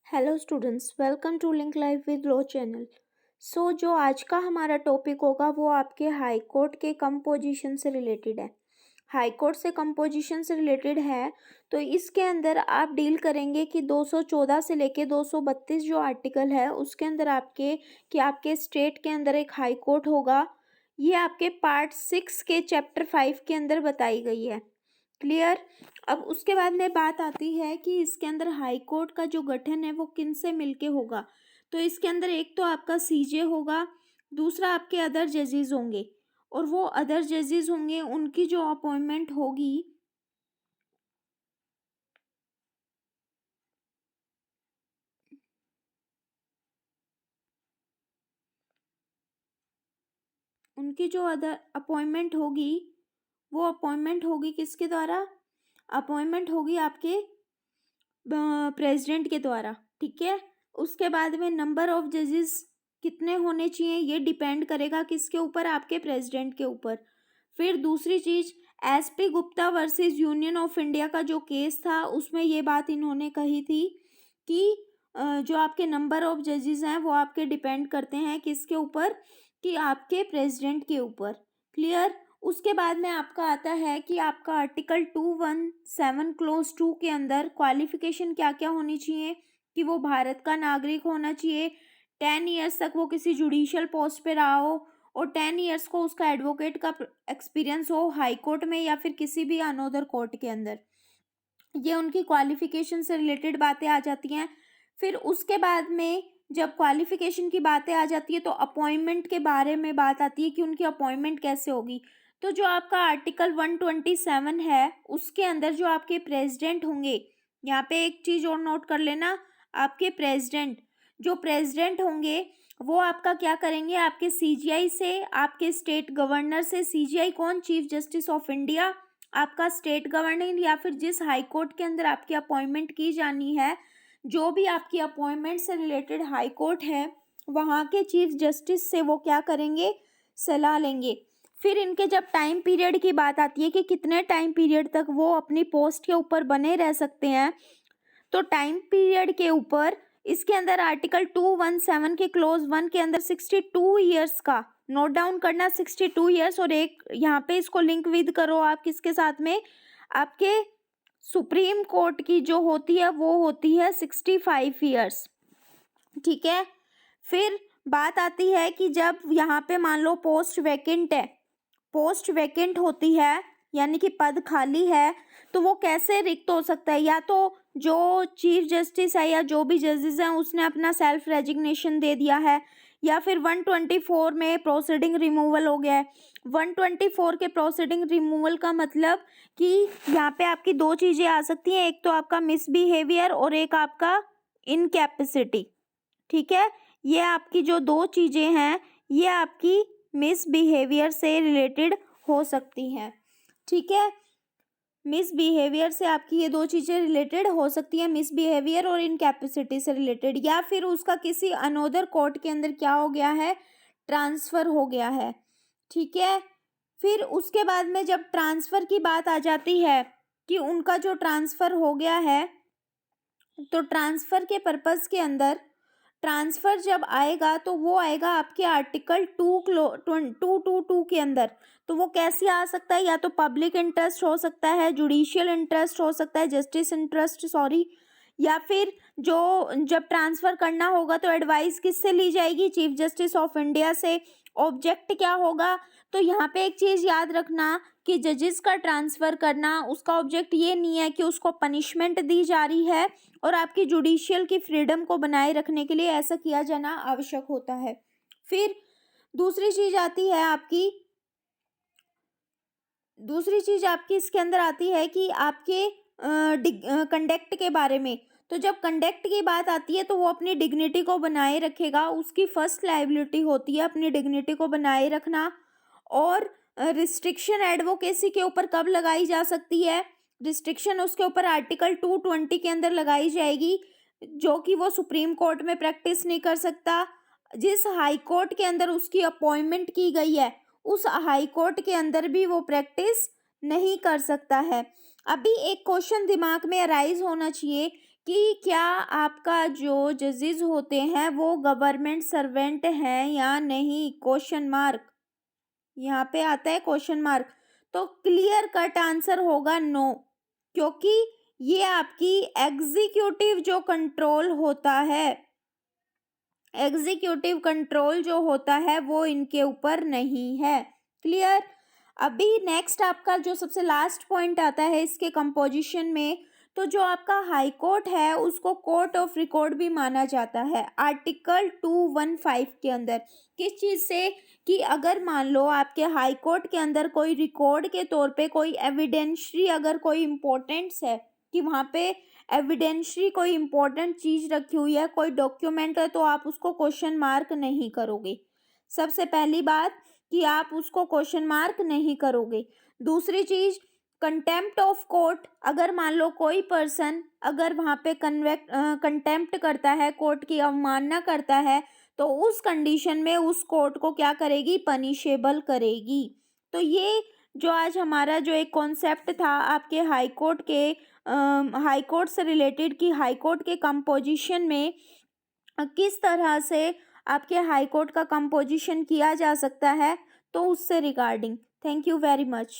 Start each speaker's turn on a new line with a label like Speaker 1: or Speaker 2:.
Speaker 1: Hello students, welcome to link live with low channel. जो आज का हमारा टॉपिक होगा वो आपके हाई कोर्ट के कंपोजिशन से रिलेटेड है। हाई कोर्ट से कंपोजिशन से रिलेटेड है तो इसके अंदर आप डील करेंगे कि 214 से लेके 232 जो आर्टिकल है उसके अंदर आपके स्टेट के अंदर एक हाई कोर्ट होगा। ये आपके पार्ट 6 के चैप्टर 5 के अंदर बताई गई है। क्लियर। अब उसके बाद में बात आती है कि इसके अंदर हाई कोर्ट का जो गठन है वो किन से मिलके होगा। तो इसके अंदर एक तो आपका सीजे होगा, दूसरा आपके अदर जजेस होंगे, और वो अदर जजेस होंगे उनकी जो अपॉइंटमेंट होगी उनकी जो अदर अपॉइंटमेंट होगी वो अपॉइंटमेंट होगी किसके द्वारा? अपॉइंटमेंट होगी आपके प्रेसिडेंट के द्वारा। ठीक है। उसके बाद में नंबर ऑफ जजेस कितने होने चाहिए ये डिपेंड करेगा किसके ऊपर? आपके प्रेसिडेंट के ऊपर। फिर दूसरी चीज, SP Gupta versus union of India का जो केस था उसमें ये बात इन्होंने कही थी कि जो आपके नंबर ऑफ जजेस हैं वो आपके डिपेंड करते हैं किसके ऊपर? कि आपके प्रेसिडेंट के ऊपर। क्लियर। उसके बाद में आपका आता है कि आपका आर्टिकल 217 क्लोज 2 के अंदर क्वालिफिकेशन क्या क्या होनी चाहिए कि वो भारत का नागरिक होना चाहिए, 10 ईयर्स तक वो किसी जुडिशियल पोस्ट पे रहा हो, और 10 ईयर्स को उसका एडवोकेट का एक्सपीरियंस हो हाई कोर्ट में या फिर किसी भी अनोदर कोर्ट के अंदर। ये उनकी क्वालिफिकेशन से रिलेटेड बातें आ जाती हैं। फिर उसके बाद में जब क्वालिफिकेशन की बातें आ जाती है तो अपॉइंटमेंट के बारे में बात आती है कि उनकी अपॉइंटमेंट कैसे होगी। तो जो आपका आर्टिकल 127 है उसके अंदर जो आपके प्रेसिडेंट होंगे, यहाँ पे एक चीज और नोट कर लेना, आपके प्रेसिडेंट होंगे वो आपका क्या करेंगे? आपके सीजीआई से, आपके स्टेट गवर्नर से, सीजीआई कौन? चीफ जस्टिस ऑफ इंडिया, आपका स्टेट गवर्नर या फिर जिस हाई कोर्ट के अंदर आपकी अपॉइंटमेंट की जानी है, जो भी आपकी अपॉइंटमेंट से रिलेटेड हाई कोर्ट है वहाँ के चीफ जस्टिस से वो क्या करेंगे? सलाह लेंगे। फिर इनके जब टाइम पीरियड की बात आती है कि कितने टाइम पीरियड तक वो अपनी पोस्ट के ऊपर बने रह सकते हैं, तो टाइम पीरियड के ऊपर इसके अंदर आर्टिकल 217 के क्लोज 1 के अंदर 62 ईयर्स का नोट डाउन करना, 62 ईयर्स, और एक यहाँ पे इसको लिंक विद करो आप किसके साथ में? आपके सुप्रीम कोर्ट की जो होती है वो होती है 65 ईयर्स। ठीक है। फिर बात आती है कि जब यहाँ पे मान लो पोस्ट वैकेंट है, पोस्ट वैकेंट होती है यानी कि पद खाली है, तो वो कैसे रिक्त हो सकता है? या तो जो चीफ जस्टिस है या जो भी जजेस हैं उसने अपना सेल्फ रेजिग्नेशन दे दिया है, या फिर 124 में प्रोसीडिंग रिमूवल हो गया है। 124 के प्रोसीडिंग रिमूवल का मतलब कि यहाँ पे आपकी दो चीजें आ सकती हैं, एक तो आपका मिसबिहेवियर और एक आपका इनकैपेसिटी। ठीक है। ये आपकी जो दो चीजें हैं ये आपकी मिसबिहेवियर से रिलेटेड हो सकती हैं। ठीक है। मिसबिहेवियर से आपकी ये दो चीजें रिलेटेड हो सकती है, मिसबिहेवियर और इनकैपेसिटी से रिलेटेड, या फिर उसका किसी अनोदर कोर्ट के अंदर क्या हो गया है? ट्रांसफर हो गया है। ठीक है। फिर उसके बाद में जब ट्रांसफर की बात आ जाती है कि उनका जो ट्रांसफर हो गया है, तो ट्रांसफर के पर्पस के अंदर ट्रांसफर जब आएगा तो वो आएगा आपके आर्टिकल 222 के अंदर। तो वो कैसे आ सकता है? या तो पब्लिक इंटरेस्ट हो सकता है, जुडिशियल इंटरेस्ट हो सकता है, जस्टिस इंटरेस्ट सॉरी, या फिर जो जब ट्रांसफर करना होगा तो एडवाइस किससे ली जाएगी? चीफ जस्टिस ऑफ इंडिया से। ऑब्जेक्ट क्या होगा? तो यहाँ पे एक चीज याद रखना कि जजेस का ट्रांसफर करना उसका ऑब्जेक्ट ये नहीं है कि उसको पनिशमेंट दी जा रही है, और आपकी जुडिशियल की फ्रीडम को बनाए रखने के लिए ऐसा किया जाना आवश्यक होता है। फिर दूसरी चीज आती है आपकी इसके अंदर आती है कि आपके कंडक्ट के बारे में। तो जब कंडक्ट की बात आती है तो वो अपनी डिग्निटी को बनाए रखेगा, उसकी फर्स्ट लायबिलिटी होती है अपनी डिग्निटी को बनाए रखना। और रिस्ट्रिक्शन एडवोकेसी के ऊपर कब लगाई जा सकती है? रिस्ट्रिक्शन उसके ऊपर आर्टिकल 220 के अंदर लगाई जाएगी, जो कि वो सुप्रीम कोर्ट में प्रैक्टिस नहीं कर सकता। जिस हाई कोर्ट के अंदर उसकी अपॉइंटमेंट की गई है उस हाई कोर्ट के अंदर भी वो प्रैक्टिस नहीं कर सकता है। अभी एक क्वेश्चन दिमाग में अराइज होना चाहिए कि क्या आपका जो जजेस होते हैं वो गवर्नमेंट सर्वेंट हैं या नहीं, क्वेश्चन मार्क। यहाँ पे आता है क्वेश्चन मार्क। तो क्लियर कट आंसर होगा नो, क्योंकि ये आपकी एग्जीक्यूटिव जो कंट्रोल होता है, एग्जीक्यूटिव कंट्रोल जो होता है वो इनके ऊपर नहीं है। क्लियर। अभी नेक्स्ट आपका जो सबसे लास्ट पॉइंट आता है इसके कंपोजिशन में, तो जो आपका हाई कोर्ट है उसको कोर्ट ऑफ रिकॉर्ड भी माना जाता है आर्टिकल 215 के अंदर। किस चीज़ से, कि अगर मान लो आपके हाई कोर्ट के अंदर कोई रिकॉर्ड के तौर पे कोई एविडेंशरी अगर कोई इम्पोर्टेंट्स है, कि वहाँ पे एविडेंशरी कोई इम्पोर्टेंट चीज़ रखी हुई है, कोई डॉक्यूमेंट है, तो आप उसको क्वेश्चन मार्क नहीं करोगे। सबसे पहली बात कि आप उसको क्वेश्चन मार्क नहीं करोगे। दूसरी चीज़, कंटेम्प्ट ऑफ कोर्ट, अगर मान लो कोई पर्सन अगर वहाँ पे कंटेम्प्ट करता है, कोर्ट की अवमानना करता है, तो उस कंडीशन में उस कोर्ट को क्या करेगी, पनिशेबल करेगी। तो ये जो आज हमारा जो एक कॉन्सेप्ट था आपके हाई कोर्ट के, हाई कोर्ट से रिलेटेड, कि हाई कोर्ट के कंपोजिशन में किस तरह से आपके हाई कोर्ट का कंपोजिशन किया जा सकता है, तो उससे regarding. Thank you very much.